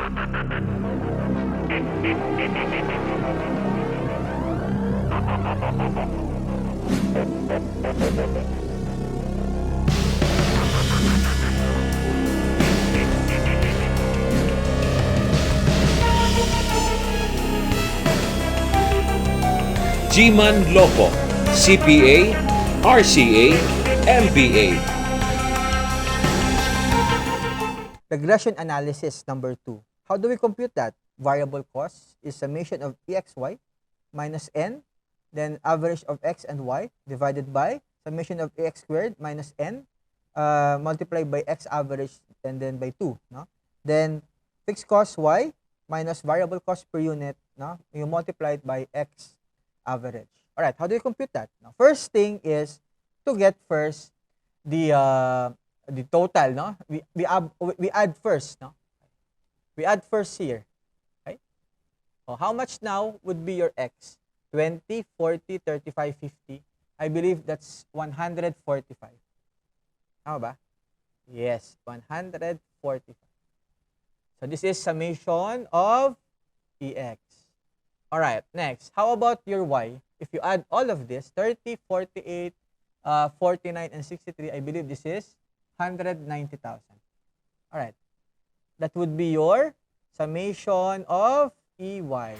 GMAN Loco, CPA, RCA, MBA. Regression analysis number 2. How do we compute that? Variable cost is summation of EXY minus N, then average of X and Y divided by summation of AX squared minus N multiplied by X average and then by 2. No? Then fixed cost Y minus variable cost per unit, no? You multiply it by X average. All right, how do you compute that? Now, first thing is to get first the total, no? We add first, no? We add first here. Okay? So how much now would be your X? 20, 40, 35, 50. I believe that's 145. Tama ba? Yes, 145. So this is summation of EX. All right, next. How about your Y? If you add all of this, 30, 48, 49, and 63, I believe this is 190,000. All right. That would be your summation of EY.